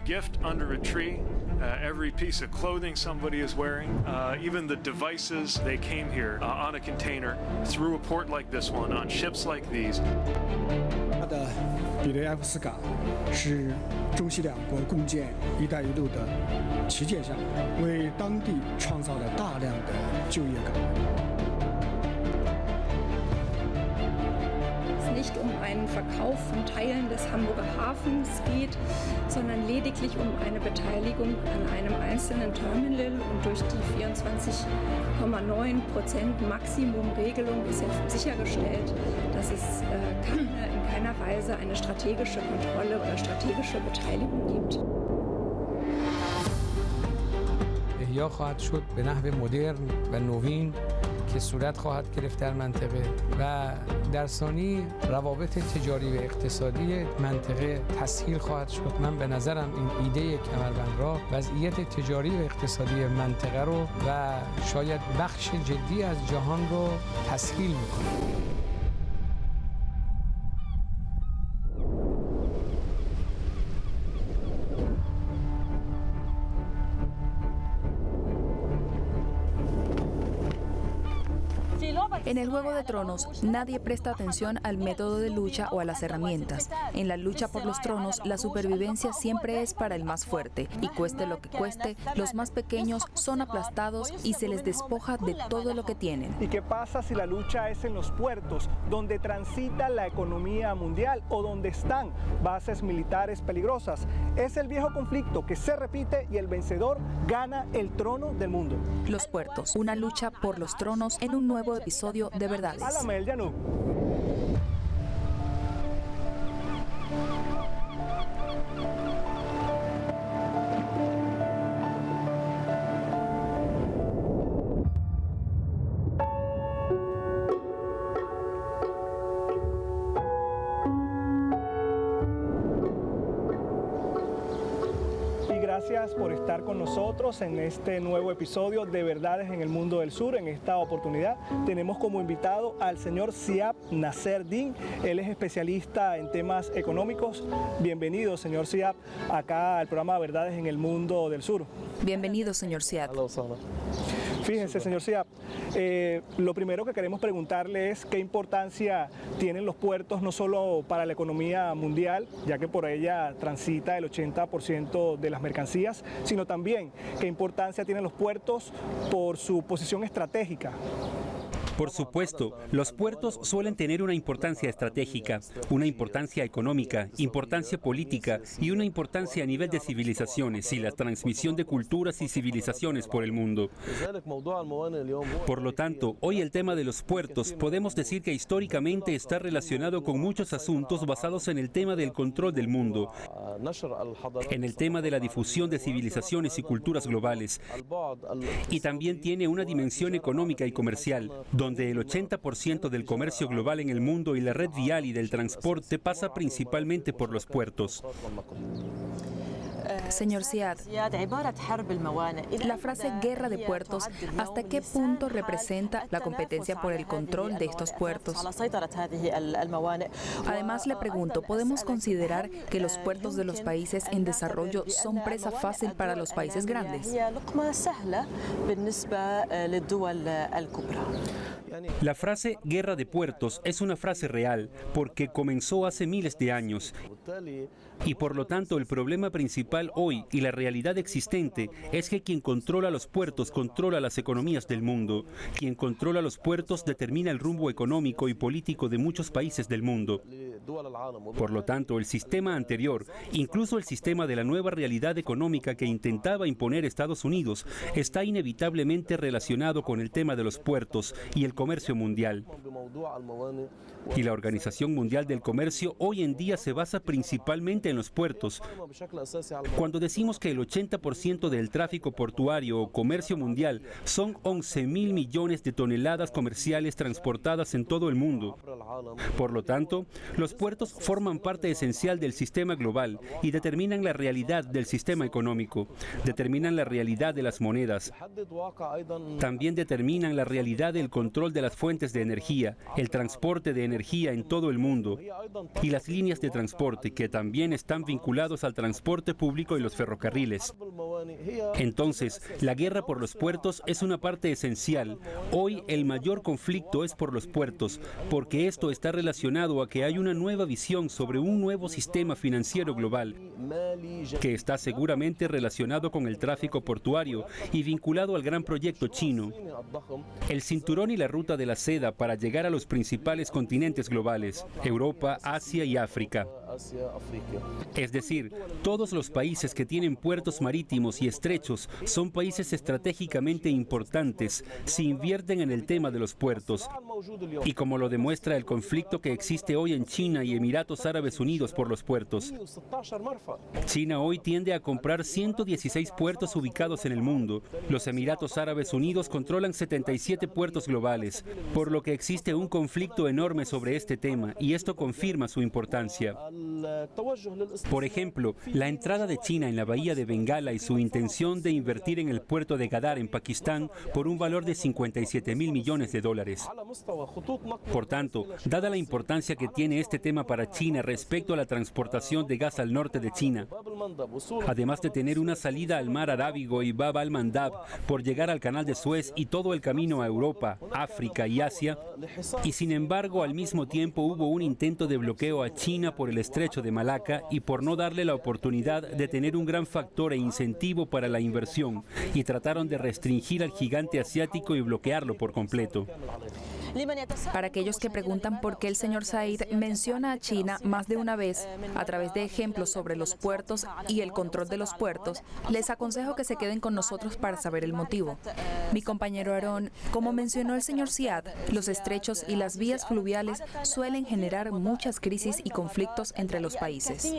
gift under a tree, every piece of clothing somebody is wearing, even the devices, they came here on a container through a port like this one, on ships like these. 它的比雷埃夫斯港是中西两国共建“一带一路”的旗舰项目，为当地创造了大量的就业岗位。 nicht um einen Verkauf von Teilen des Hamburger Hafens geht, sondern lediglich um eine Beteiligung an einem einzelnen Terminal und durch die 24,9% Maximumregelung ist ja sichergestellt, dass es in keiner Weise eine strategische Kontrolle oder strategische Beteiligung gibt. احیا خواهد شد به نحو مدرن و نوین که صورت خواهد گرفت در منطقه و در ثانی روابط تجاری و اقتصادی منطقه تسهیل خواهد شد. من به نظرم این ایده کمربند را وضعیت تجاری و اقتصادی منطقه رو و شاید بخش جدی از جهان رو تسهیل میکنه. En el Juego de Tronos, nadie presta atención al método de lucha o a las herramientas. En la lucha por los tronos, la supervivencia siempre es para el más fuerte, y cueste lo que cueste, los más pequeños son aplastados y se les despoja de todo lo que tienen. ¿Y qué pasa si la lucha es en los puertos, donde transita la economía mundial o donde están bases militares peligrosas? Es el viejo conflicto que se repite y el vencedor gana el trono del mundo. Los puertos, una lucha por los tronos en un nuevo episodio de Verdades. Gracias por estar con nosotros en este nuevo episodio de Verdades en el Mundo del Sur. En esta oportunidad tenemos como invitado al señor Ziad Nasser-Din. Él es especialista en temas económicos. Bienvenido, señor Ziad, acá al programa Verdades en el Mundo del Sur. Bienvenido, señor Ziad. Fíjense, señor Ziad, lo primero que queremos preguntarle es qué importancia tienen los puertos no solo para la economía mundial, ya que por ella transita el 80% de las mercancías, sino también qué importancia tienen los puertos por su posición estratégica. Por supuesto, los puertos suelen tener una importancia estratégica, una importancia económica, importancia política y una importancia a nivel de civilizaciones y la transmisión de culturas y civilizaciones por el mundo. Por lo tanto, hoy el tema de los puertos podemos decir que históricamente está relacionado con muchos asuntos basados en el tema del control del mundo, en el tema de la difusión de civilizaciones y culturas globales, y también tiene una dimensión económica y comercial, donde el 80% del comercio global en el mundo y la red vial y del transporte pasa principalmente por los puertos. Señor Ziad, la frase guerra de puertos, ¿hasta qué punto representa la competencia por el control de estos puertos? Además, le pregunto, ¿podemos considerar que los puertos de los países en desarrollo son presa fácil para los países grandes? La frase guerra de puertos es una frase real porque comenzó hace miles de años y por lo tanto el problema principal hoy y la realidad existente es que quien controla los puertos controla las economías del mundo. Quien controla los puertos determina el rumbo económico y político de muchos países del mundo. Por lo tanto, el sistema anterior, incluso el sistema de la nueva realidad económica que intentaba imponer Estados Unidos, está inevitablemente relacionado con el tema de los puertos y el comercio mundial. Y la Organización Mundial del Comercio hoy en día se basa principalmente en los puertos. Cuando decimos que el 80% del tráfico portuario o comercio mundial son 11.000 millones de toneladas comerciales transportadas en todo el mundo. Por lo tanto, los puertos forman parte esencial del sistema global y determinan la realidad del sistema económico, determinan la realidad de las monedas, también determinan la realidad del control de las fuentes de energía, el transporte de energía en todo el mundo, y las líneas de transporte, que también están vinculados al transporte público y los ferrocarriles. Entonces, la guerra por los puertos es una parte esencial. Hoy el mayor conflicto es por los puertos, porque esto está relacionado a que hay una nueva visión sobre un nuevo sistema financiero global, que está seguramente relacionado con el tráfico portuario y vinculado al gran proyecto chino. El cinturón y la ruta de la seda para llegar a los principales continentes globales, Europa, Asia y África. Es decir, todos los países que tienen puertos marítimos y estrechos son países estratégicamente importantes si invierten en el tema de los puertos. Y como lo demuestra el conflicto que existe hoy en China y Emiratos Árabes Unidos por los puertos. China hoy tiende a comprar 116 puertos ubicados en el mundo. Los Emiratos Árabes Unidos controlan 77 puertos globales, por lo que existe un conflicto enorme sobre este tema y esto confirma su importancia. Por ejemplo, la entrada de China en la bahía de Bengala y su intención de invertir en el puerto de Gadar en Pakistán por un valor de $57.000 millones. Por tanto, dada la importancia que tiene este tema para China respecto a la transportación de gas al norte de China, además de tener una salida al mar Arábigo y Bab al-Mandab por llegar al canal de Suez y todo el camino a Europa, África y Asia, y sin embargo al mismo tiempo hubo un intento de bloqueo a China por el estrecho de Malaca y por no darle la oportunidad de tener un gran factor e incentivo para la inversión, y trataron de restringir al gigante asiático y bloquearlo por completo. Para aquellos que preguntan por qué el señor Said menciona a China más de una vez a través de ejemplos sobre los puertos y el control de los puertos, les aconsejo que se queden con nosotros para saber el motivo. Mi compañero Aarón, como mencionó el señor Siad, los estrechos y las vías fluviales suelen generar muchas crisis y conflictos entre los países.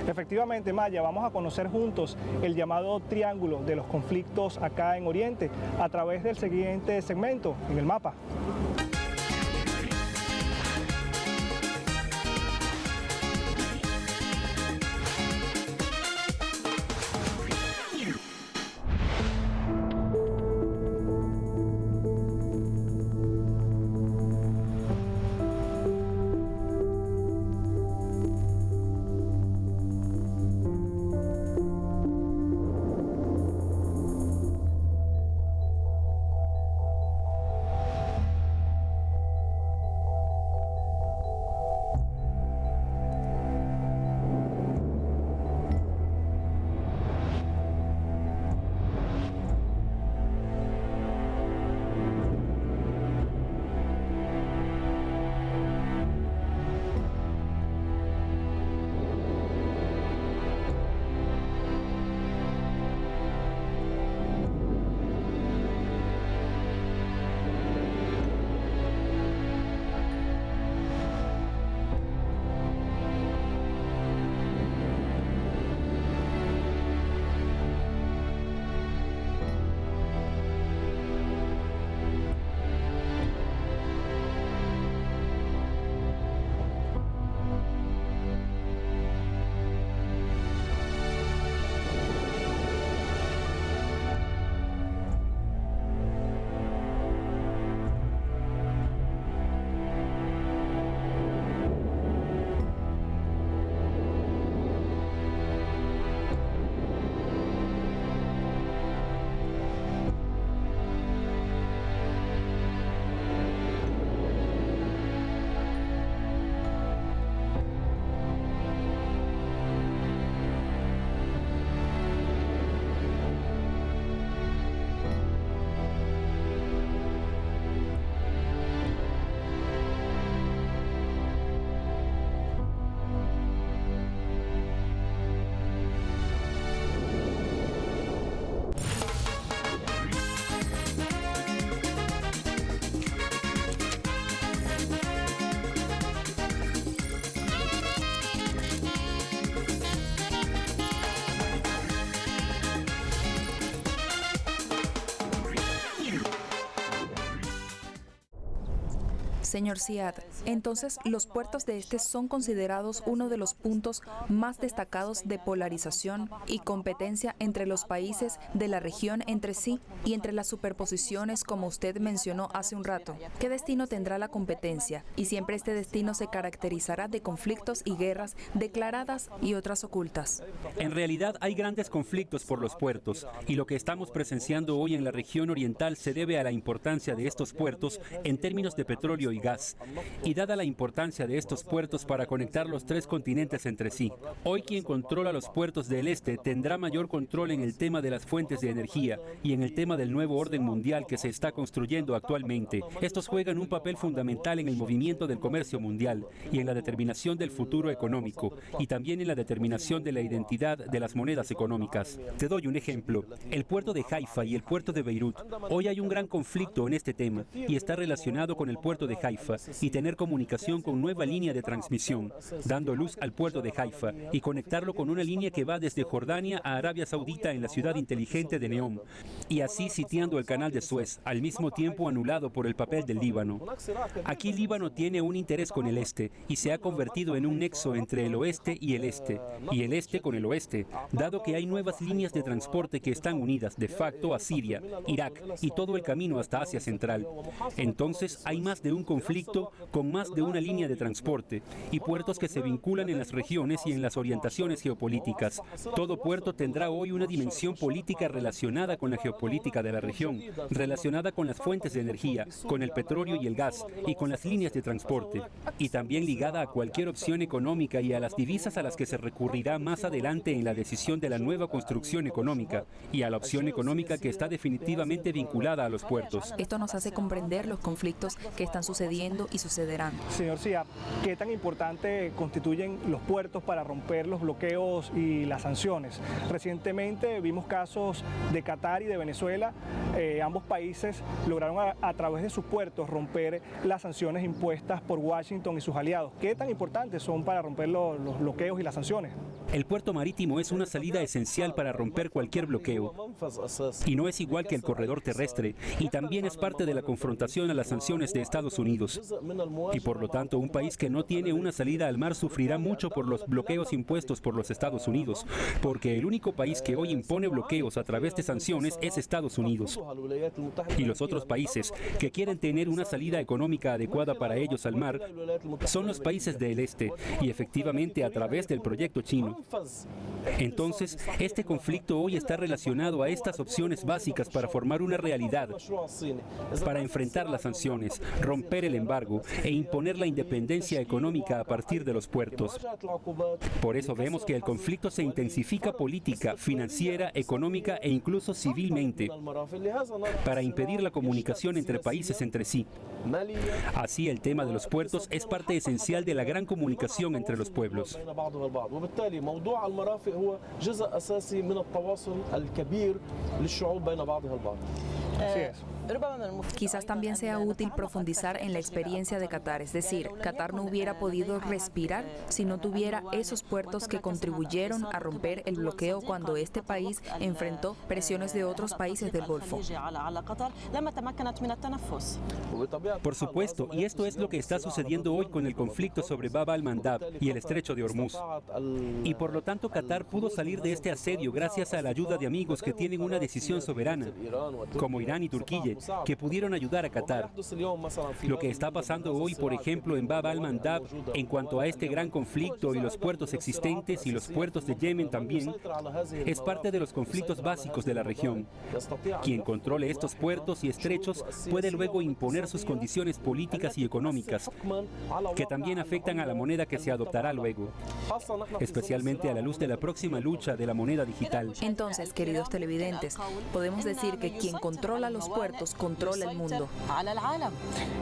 Efectivamente, Maya, vamos a conocer juntos el llamado triángulo de los conflictos acá en Oriente a través del siguiente segmento en el mapa. Señor Ziad, entonces los puertos de este son considerados uno de los puntos más destacados de polarización y competencia entre los países de la región entre sí y entre las superposiciones, como usted mencionó hace un rato. ¿Qué destino tendrá la competencia? Y siempre este destino se caracterizará de conflictos y guerras declaradas y otras ocultas. En realidad hay grandes conflictos por los puertos y lo que estamos presenciando hoy en la región oriental se debe a la importancia de estos puertos en términos de petróleo y gas. Y dada la importancia de estos puertos para conectar los tres continentes entre sí, hoy quien controla los puertos del este tendrá mayor control en el tema de las fuentes de energía y en el tema del nuevo orden mundial que se está construyendo actualmente. Estos juegan un papel fundamental en el movimiento del comercio mundial y en la determinación del futuro económico y también en la determinación de la identidad de las monedas económicas. Te doy un ejemplo. El puerto de Haifa y el puerto de Beirut. Hoy hay un gran conflicto en este tema y está relacionado con el puerto de Haifa y tener comunicación con nueva línea de transmisión, dando luz al puerto de Haifa y conectarlo con una línea que va desde Jordania a Arabia Saudita en la ciudad inteligente de Neom, y así sitiando el canal de Suez, al mismo tiempo anulado por el papel del Líbano. Aquí Líbano tiene un interés con el este y se ha convertido en un nexo entre el oeste y el este con el oeste, dado que hay nuevas líneas de transporte que están unidas de facto a Siria, Irak y todo el camino hasta Asia Central. Entonces hay más de un conflicto con más de una línea de transporte y puertos que se vinculan en las regiones y en las orientaciones geopolíticas. Todo puerto tendrá hoy una dimensión política relacionada con la geopolítica de la región, relacionada con las fuentes de energía, con el petróleo y el gas y con las líneas de transporte, y también ligada a cualquier opción económica y a las divisas a las que se recurrirá más adelante en la decisión de la nueva construcción económica y a la opción económica que está definitivamente vinculada a los puertos. Esto nos hace comprender los conflictos que están sucediendo y sucederán. Señor Ziad, ¿qué tan importante constituyen los puertos para romper los bloqueos y las sanciones? Recientemente vimos casos de Qatar y de Venezuela. Ambos países lograron a través de sus puertos romper las sanciones impuestas por Washington y sus aliados. ¿Qué tan importantes son para romper los bloqueos y las sanciones? El puerto marítimo es una salida esencial para romper cualquier bloqueo y no es igual que el corredor terrestre, y también es parte de la confrontación a las sanciones de Estados Unidos. Y por lo tanto, un país que no tiene una salida al mar sufrirá mucho por los bloqueos impuestos por los Estados Unidos, porque el único país que hoy impone bloqueos a través de sanciones es Estados Unidos. Y los otros países que quieren tener una salida económica adecuada para ellos al mar son los países del este, y efectivamente a través del proyecto chino. Entonces, este conflicto hoy está relacionado a estas opciones básicas para formar una realidad, para enfrentar las sanciones, romper el embargo e imponer la independencia económica a partir de los puertos. Por eso vemos que el conflicto se intensifica política, financiera, económica e incluso civilmente, para impedir la comunicación entre países entre sí. Así, el tema de los puertos es parte esencial de la gran comunicación entre los pueblos. Así es. Quizás también sea útil profundizar en la experiencia de Qatar, es decir, Qatar no hubiera podido respirar si no tuviera esos puertos que contribuyeron a romper el bloqueo cuando este país enfrentó presiones de otros países del Golfo. Por supuesto, y esto es lo que está sucediendo hoy con el conflicto sobre Bab al-Mandab y el estrecho de Hormuz. Y por lo tanto, Qatar pudo salir de este asedio gracias a la ayuda de amigos que tienen una decisión soberana, como Irán y Turquía, que pudieron ayudar a Qatar. Lo que está pasando hoy, por ejemplo, en Bab al-Mandab, en cuanto a este gran conflicto y los puertos existentes y los puertos de Yemen también, es parte de los conflictos básicos de la región. Quien controle estos puertos y estrechos puede luego imponer sus condiciones políticas y económicas, que también afectan a la moneda que se adoptará luego, especialmente a la luz de la próxima lucha de la moneda digital. Entonces, queridos televidentes, podemos decir que quien controla los puertos controla el mundo.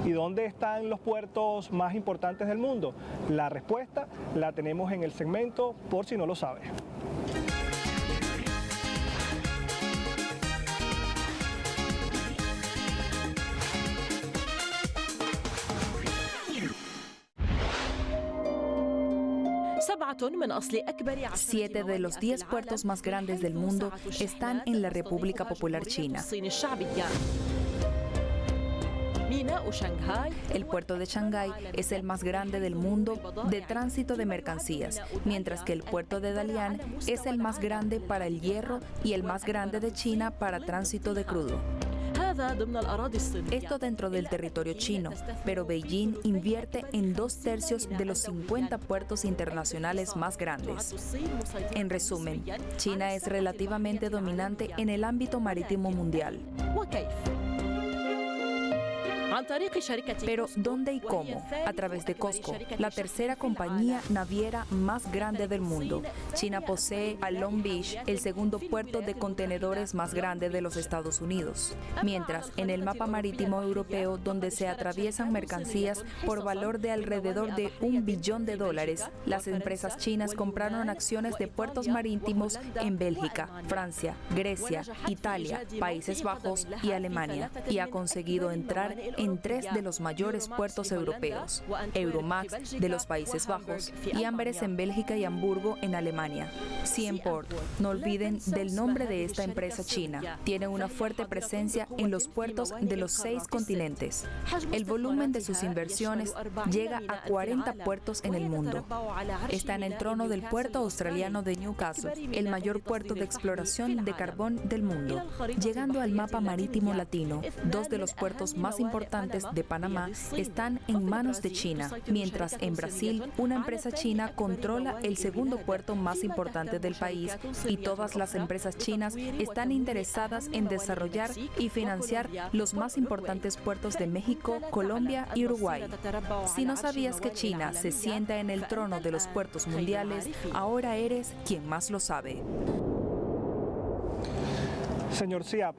¿Y dónde están los puertos más importantes del mundo? La respuesta la tenemos en el segmento Por si no lo sabe. Siete de los 10 puertos más grandes del mundo están en la República Popular China. El puerto de Shanghái es el más grande del mundo de tránsito de mercancías, mientras que el puerto de Dalian es el más grande para el hierro y el más grande de China para tránsito de crudo. Esto dentro del territorio chino, pero Beijing invierte en 2/3 de los 50 puertos internacionales más grandes. En resumen, China es relativamente dominante en el ámbito marítimo mundial. Pero ¿dónde y cómo? A través de COSCO, la tercera compañía naviera más grande del mundo. China posee a Long Beach, el segundo puerto de contenedores más grande de los Estados Unidos. Mientras, en el mapa marítimo europeo, donde se atraviesan mercancías por valor de alrededor de $1 billón, las empresas chinas compraron acciones de puertos marítimos en Bélgica, Francia, Grecia, Italia, Países Bajos y Alemania, y ha conseguido entrar en 3 de los mayores puertos europeos: Euromax de los Países Bajos y Amberes en Bélgica y Hamburgo en Alemania. Seaport, no olviden del nombre de esta empresa china, tiene una fuerte presencia en los puertos de los 6 continentes. El volumen de sus inversiones llega a 40 puertos en el mundo. Está en el trono del puerto australiano de Newcastle, el mayor puerto de exploración de carbón del mundo. Llegando al mapa marítimo latino, 2 de los puertos más importantes de Panamá están en manos de China, mientras en Brasil una empresa china controla el segundo puerto más importante del país, y todas las empresas chinas están interesadas en desarrollar y financiar los más importantes puertos de México, Colombia y Uruguay. Si no sabías que China se sienta en el trono de los puertos mundiales, ahora eres quien más lo sabe. Señor Siap,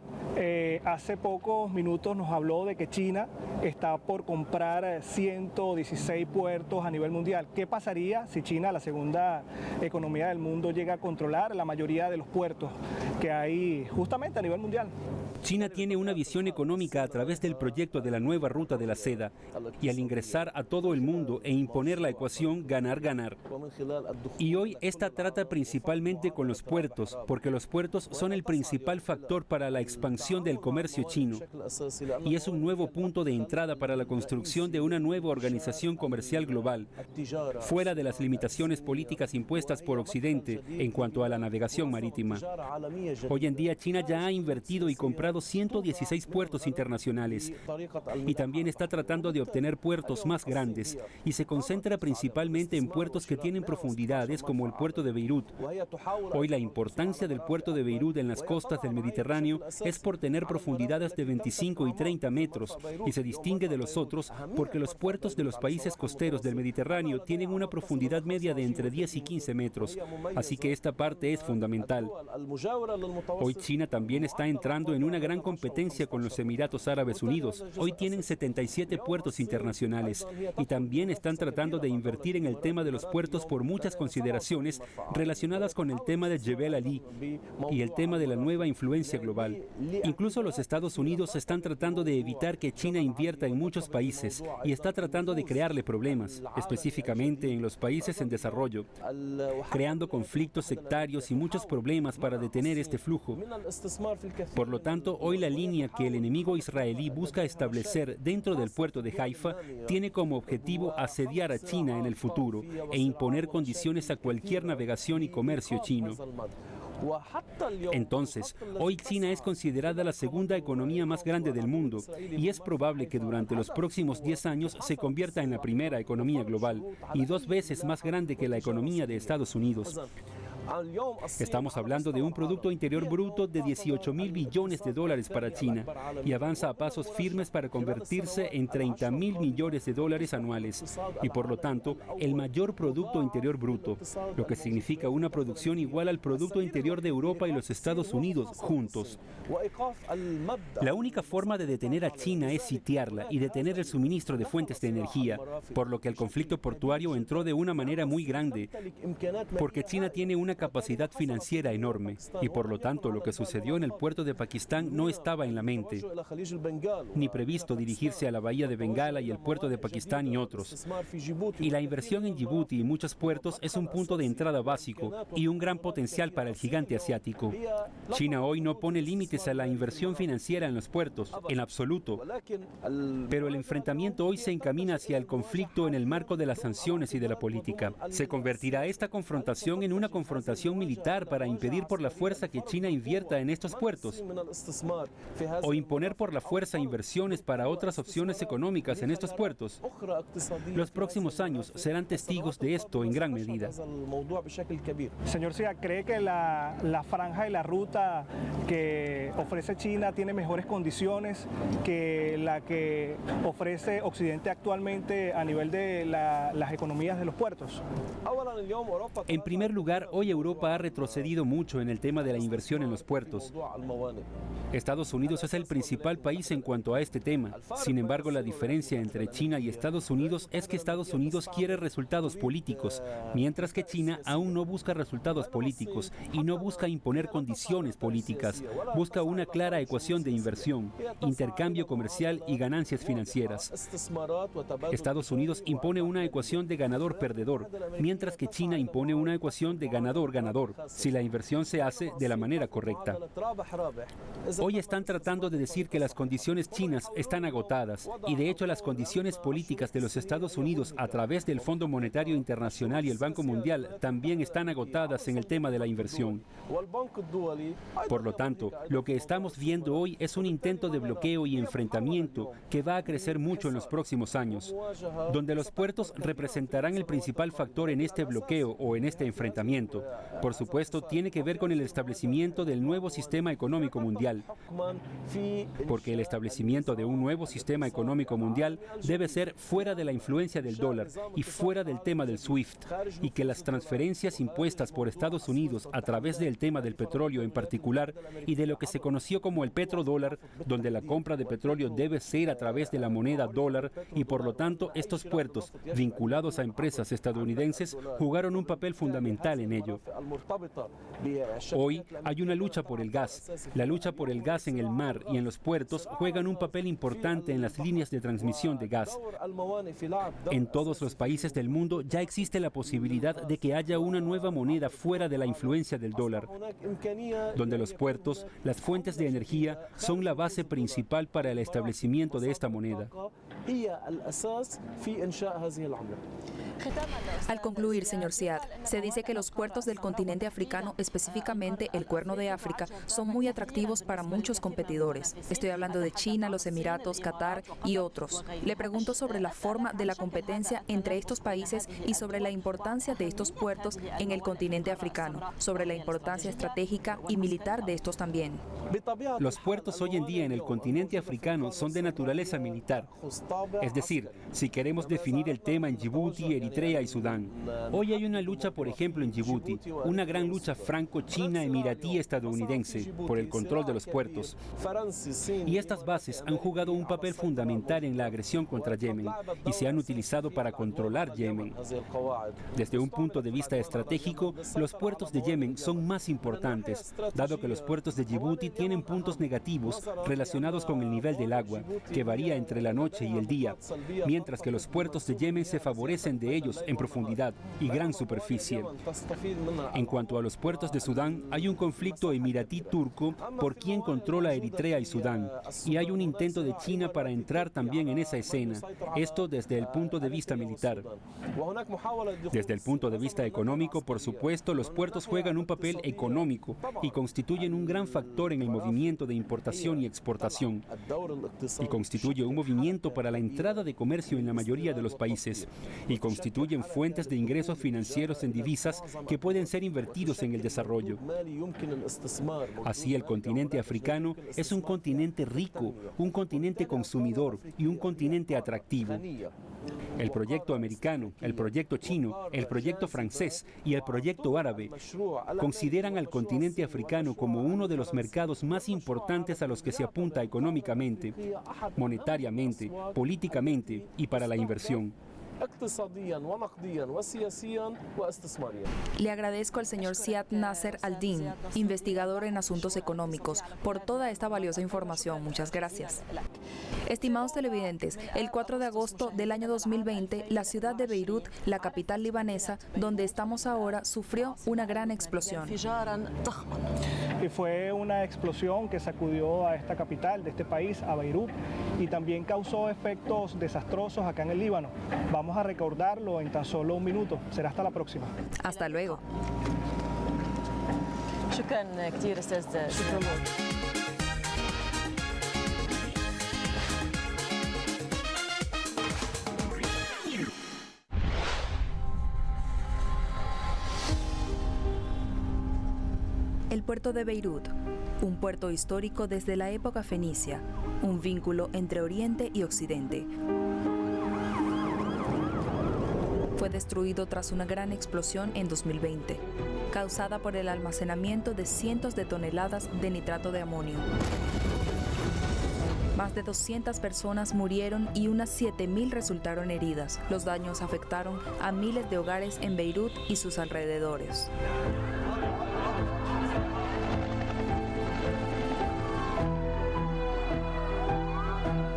hace pocos minutos nos habló de que China está por comprar 116 puertos a nivel mundial. ¿Qué pasaría si China, la segunda economía del mundo, llega a controlar la mayoría de los puertos que hay justamente a nivel mundial? China tiene una visión económica a través del proyecto de la nueva ruta de la seda, y al ingresar a todo el mundo e imponer la ecuación ganar-ganar. Y hoy esta trata principalmente con los puertos, porque los puertos son el principal factor para la expansión del comercio chino, y es un nuevo punto de entrada para la construcción de una nueva organización comercial global, fuera de las limitaciones políticas impuestas por Occidente en cuanto a la navegación marítima. Hoy en día China ya ha invertido y comprado 116 puertos internacionales, y también está tratando de obtener puertos más grandes, y se concentra principalmente en puertos que tienen profundidades como el puerto de Beirut. Hoy la importancia del puerto de Beirut en las costas del Mediterráneo es por tener profundidades de 25 y 30 metros, y se distingue de los otros porque los puertos de los países costeros del Mediterráneo tienen una profundidad media de entre 10 y 15 metros, así que esta parte es fundamental. Hoy China también está entrando en una gran competencia con los Emiratos Árabes Unidos. Hoy tienen 77 puertos internacionales, y también están tratando de invertir en el tema de los puertos por muchas consideraciones relacionadas con el tema de Jebel Ali y el tema de la nueva influencia global. Incluso los Estados Unidos están tratando de evitar que China invierta en muchos países y está tratando de crearle problemas, específicamente en los países en desarrollo, creando conflictos sectarios y muchos problemas para detener este flujo. Por lo tanto, hoy la línea que el enemigo israelí busca establecer dentro del puerto de Haifa tiene como objetivo asediar a China en el futuro e imponer condiciones a cualquier navegación y comercio chino. Entonces, hoy China es considerada la segunda economía más grande del mundo, y es probable que durante los próximos 10 años se convierta en la primera economía global y 2 veces más grande que la economía de Estados Unidos. Estamos hablando de un Producto Interior Bruto de $18.000 billones para China, y avanza a pasos firmes para convertirse en $30.000 millones anuales, y por lo tanto el mayor Producto Interior Bruto, lo que significa una producción igual al Producto Interior de Europa y los Estados Unidos juntos. La única forma de detener a China es sitiarla y detener el suministro de fuentes de energía, por lo que el conflicto portuario entró de una manera muy grande, porque China tiene una una capacidad financiera enorme y por lo tanto lo que sucedió en el puerto de Pakistán no estaba en la mente, ni previsto dirigirse a la bahía de Bengala y el puerto de Pakistán y otros. Y la inversión en Djibouti y muchos puertos es un punto de entrada básico y un gran potencial para el gigante asiático. China hoy no pone límites a la inversión financiera en los puertos, en absoluto. Pero el enfrentamiento hoy se encamina hacia el conflicto en el marco de las sanciones y de la política. ¿Se convertirá esta confrontación en una confrontación militar para impedir por la fuerza que China invierta en estos puertos? ¿O imponer por la fuerza inversiones para otras opciones económicas en estos puertos? Los próximos años serán testigos de esto en gran medida. Señor Sia, ¿cree que la franja y la ruta que ofrece China tiene mejores condiciones que la que ofrece Occidente actualmente a nivel de las economías de los puertos? En primer lugar, hoy Europa ha retrocedido mucho en el tema de la inversión en los puertos. Estados Unidos es el principal país en cuanto a este tema. Sin embargo, la diferencia entre China y Estados Unidos es que Estados Unidos quiere resultados políticos, mientras que China aún no busca resultados políticos y no busca imponer condiciones políticas. Busca una clara ecuación de inversión, intercambio comercial y ganancias financieras. Estados Unidos impone una ecuación de ganador-perdedor, mientras que China impone una ecuación de ganador-ganador, si la inversión se hace de la manera correcta. Hoy están tratando de decir que las condiciones chinas están agotadas y de hecho las condiciones políticas de los Estados Unidos a través del Fondo Monetario Internacional y el Banco Mundial también están agotadas en el tema de la inversión. Por lo tanto, lo que estamos viendo hoy es un intento de bloqueo y enfrentamiento que va a crecer mucho en los próximos años, donde los puertos representarán el principal factor en este bloqueo o en este enfrentamiento. Por supuesto, tiene que ver con el establecimiento del nuevo sistema económico mundial, porque el establecimiento de un nuevo sistema económico mundial debe ser fuera de la influencia del dólar y fuera del tema del SWIFT, y que las transferencias impuestas por Estados Unidos a través del tema del petróleo en particular y de lo que se conoció como el petrodólar, donde la compra de petróleo debe ser a través de la moneda dólar y por lo tanto estos puertos vinculados a empresas estadounidenses jugaron un papel fundamental en ello. Hoy hay una lucha por el gas. La lucha por el gas en el mar y en los puertos juegan un papel importante en las líneas de transmisión de gas. En todos los países del mundo ya existe la posibilidad de que haya una nueva moneda fuera de la influencia del dólar, donde los puertos, las fuentes de energía, son la base principal para el establecimiento de esta moneda. Al concluir, señor Siad, se dice que los puertos del continente africano, específicamente el Cuerno de África, son muy atractivos para muchos competidores. Estoy hablando de China, los Emiratos, Qatar y otros. Le pregunto sobre la forma de la competencia entre estos países y sobre la importancia de estos puertos en el continente africano, sobre la importancia estratégica y militar de estos también. Los puertos hoy en día en el continente africano son de naturaleza militar. Es decir, si queremos definir el tema en Djibouti, Eritrea y Sudán. Hoy hay una lucha, por ejemplo, en Djibouti, una gran lucha franco-china emiratí estadounidense por el control de los puertos. Y estas bases han jugado un papel fundamental en la agresión contra Yemen y se han utilizado para controlar Yemen. Desde un punto de vista estratégico, los puertos de Yemen son más importantes, dado que los puertos de Djibouti tienen puntos negativos relacionados con el nivel del agua, que varía entre la noche y el día, mientras que los puertos de Yemen se favorecen de ellos en profundidad y gran superficie. En cuanto a los puertos de Sudán, hay un conflicto emiratí-turco por quién controla Eritrea y Sudán, y hay un intento de China para entrar también en esa escena, esto desde el punto de vista militar. Desde el punto de vista económico, por supuesto, los puertos juegan un papel económico y constituyen un gran factor en el movimiento de importación y exportación, y constituye un movimiento para la entrada de comercio en la mayoría de los países, y constituyen fuentes de ingresos financieros en divisas que pueden ser invertidos en el desarrollo. Así, el continente africano es un continente rico, un continente consumidor y un continente atractivo. El proyecto americano, el proyecto chino, el proyecto francés y el proyecto árabe consideran al continente africano como uno de los mercados más importantes a los que se apunta económicamente, monetariamente, políticamente y para la inversión. Le agradezco al señor Ziad Nasser al-Din, investigador en asuntos económicos, por toda esta valiosa información. Muchas gracias. Estimados televidentes, el 4 de agosto del año 2020, la ciudad de Beirut, la capital libanesa, donde estamos ahora, sufrió una gran explosión. Y fue una explosión que sacudió a esta capital de este país, a Beirut, y también causó efectos desastrosos acá en el Líbano. Vamos a recordarlo en tan solo un minuto. Será hasta la próxima. Hasta luego. El puerto de Beirut, un puerto histórico desde la época fenicia, un vínculo entre Oriente y Occidente. Fue destruido tras una gran explosión en 2020, causada por el almacenamiento de cientos de toneladas de nitrato de amonio. Más de 200 personas murieron y unas 7.000 resultaron heridas. Los daños afectaron a miles de hogares en Beirut y sus alrededores.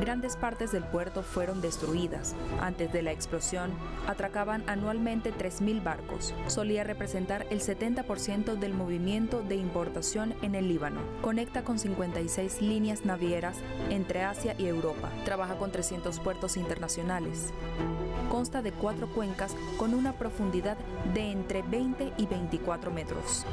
Grandes partes del puerto fueron destruidas. Antes de la explosión, atracaban anualmente 3.000 barcos. Solía representar el 70% del movimiento de importación en el Líbano. Conecta con 56 líneas navieras entre Asia y Europa. Trabaja con 300 puertos internacionales. Consta de 4 cuencas con una profundidad de entre 20 y 24 metros.